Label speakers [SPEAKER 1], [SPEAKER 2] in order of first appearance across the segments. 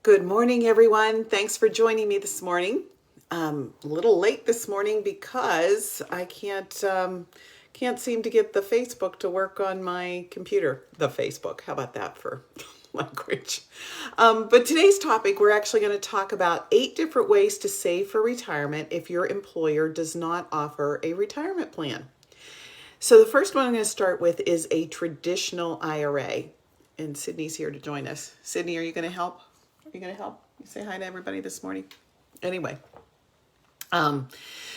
[SPEAKER 1] Good morning, everyone. Thanks for joining me this morning. A little late this morning because I can't seem to get the Facebook to work on my computer. The Facebook, how about that for language? But today's topic, we're actually going to talk about 8 different ways to save for retirement if your employer does not offer a retirement plan. So the first one I'm going to start with is a traditional IRA. And Sydney's here to join us. Sydney, are you going to help? Are you going to help? You say hi to everybody this morning. Anyway,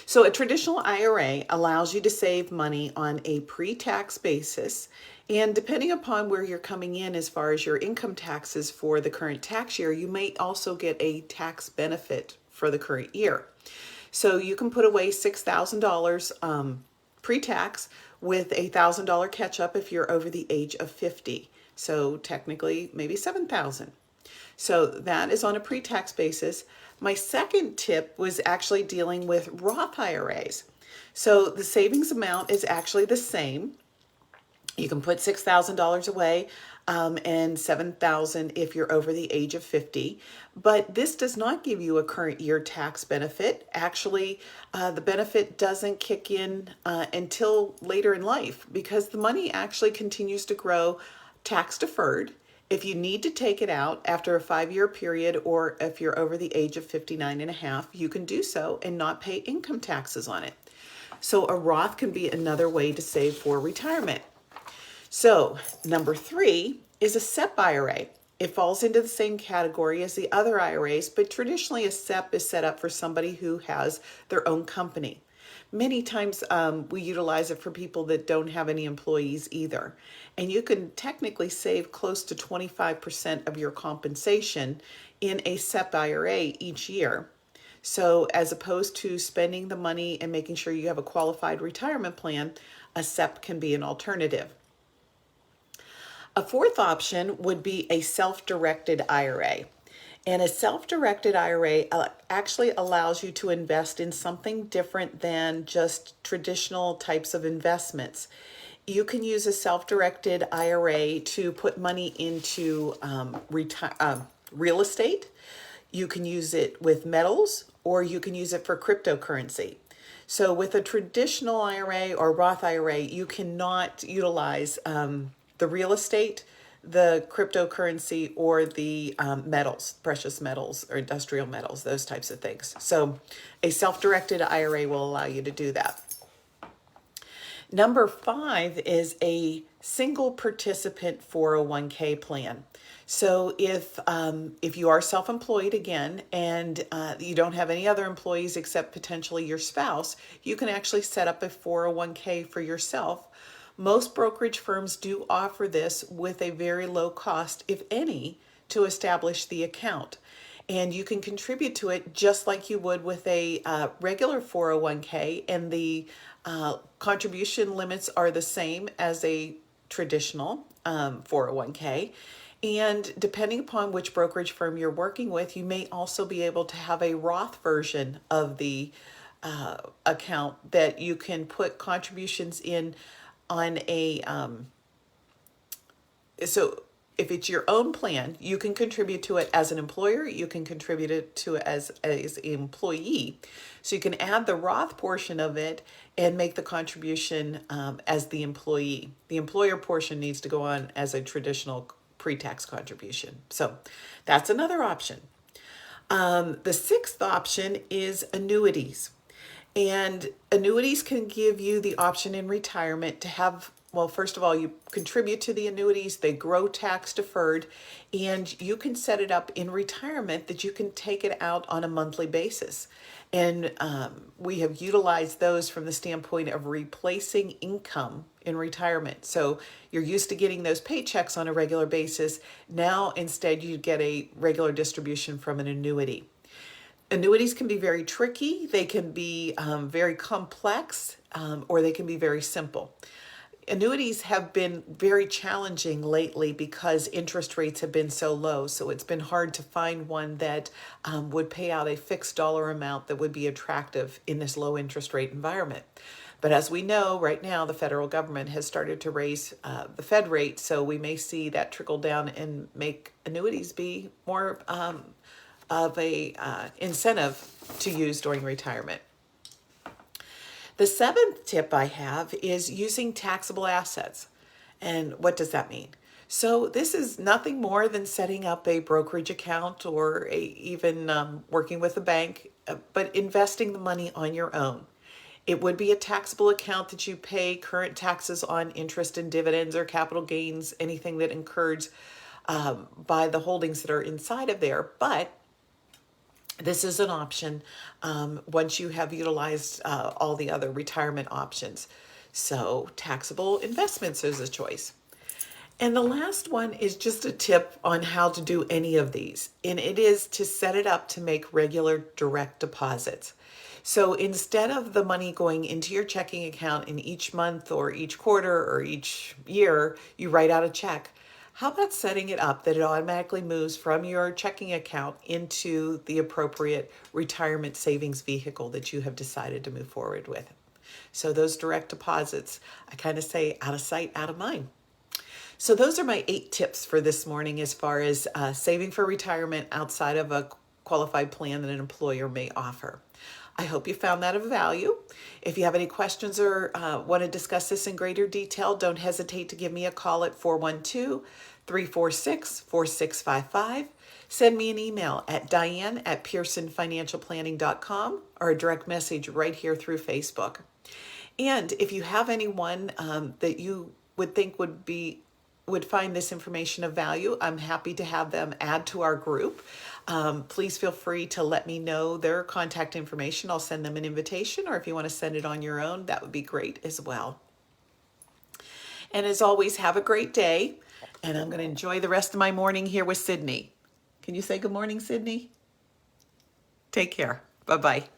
[SPEAKER 1] so a traditional IRA allows you to save money on a pre-tax basis. And depending upon where you're coming in as far as your income taxes for the current tax year, you may also get a tax benefit for the current year. So you can put away $6,000 pre-tax with a $1,000 catch-up if you're over the age of 50. So technically maybe 7,000. So that is on a pre-tax basis. My second tip was actually dealing with Roth IRAs. So the savings amount is actually the same. You can put $6,000 away and $7,000 if you're over the age of 50. But this does not give you a current year tax benefit. Actually, the benefit doesn't kick in until later in life because the money actually continues to grow tax deferred. If you need to take it out after a 5-year period or if you're over the age of 59 and a half, you can do so and not pay income taxes on it. So a Roth can be another way to save for retirement. So number 3 is a SEP IRA. It falls into the same category as the other IRAs, but traditionally a SEP is set up for somebody who has their own company. Many times we utilize it for people that don't have any employees either. And you can technically save close to 25% of your compensation in a SEP IRA each year. So as opposed to spending the money and making sure you have a qualified retirement plan, a SEP can be an alternative. A fourth option would be a self-directed IRA. And a self-directed IRA actually allows you to invest in something different than just traditional types of investments. You can use a self-directed IRA to put money into real estate. You can use it with metals, or you can use it for cryptocurrency. So with a traditional IRA or Roth IRA, you cannot utilize the real estate, the cryptocurrency, or the metals, precious metals or industrial metals, those types of things. So a self-directed IRA will allow you to do that. Number 5 is a single participant 401k plan. So if you are self-employed again and you don't have any other employees except potentially your spouse, you can actually set up a 401k for yourself. Most brokerage firms do offer this with a very low cost, if any, to establish the account. And you can contribute to it just like you would with a regular 401k, and the contribution limits are the same as a traditional 401k. And depending upon which brokerage firm you're working with, you may also be able to have a Roth version of the account that you can put contributions in on a so if it's your own plan, you can contribute to it as an employer, you can contribute it to it as an employee. So you can add the Roth portion of it and make the contribution as the employee. The employer portion needs to go on as a traditional pre-tax contribution. So that's another option. The sixth option is annuities. And annuities can give you the option in retirement to have, well, first of all, you contribute to the annuities, they grow tax deferred, and you can set it up in retirement that you can take it out on a monthly basis. And we have utilized those from the standpoint of replacing income in retirement. So you're used to getting those paychecks on a regular basis. Now, instead, you get a regular distribution from an annuity. Annuities can be very tricky, they can be very complex, or they can be very simple. Annuities have been very challenging lately because interest rates have been so low, so it's been hard to find one that would pay out a fixed dollar amount that would be attractive in this low interest rate environment. But as we know, right now, the federal government has started to raise the Fed rate, so we may see that trickle down and make annuities be more of a incentive to use during retirement. The seventh tip I have is using taxable assets. And what does that mean? So this is nothing more than setting up a brokerage account or even working with a bank, but investing the money on your own. It would be a taxable account that you pay current taxes on interest and dividends or capital gains, anything that incurs by the holdings that are inside of there. But this is an option once you have utilized all the other retirement options. So taxable investments is a choice. And the last one is just a tip on how to do any of these. And it is to set it up to make regular direct deposits. So instead of the money going into your checking account in each month or each quarter or each year, you write out a check. How about setting it up that it automatically moves from your checking account into the appropriate retirement savings vehicle that you have decided to move forward with? So those direct deposits, I kind of say out of sight, out of mind. So those are my 8 tips for this morning as far as saving for retirement outside of a qualified plan that an employer may offer. I hope you found that of value. If you have any questions or want to discuss this in greater detail, don't hesitate to give me a call at 412-346-4655. Send me an email at diane@pearsonfinancialplanning.com or a direct message right here through Facebook. And if you have anyone that you would think would find this information of value, I'm happy to have them add to our group. Please feel free to let me know their contact information. I'll send them an invitation, or if you want to send it on your own, that would be great as well. And as always, have a great day. And I'm going to enjoy the rest of my morning here with Sydney. Can you say good morning, Sydney? Take care. Bye-bye.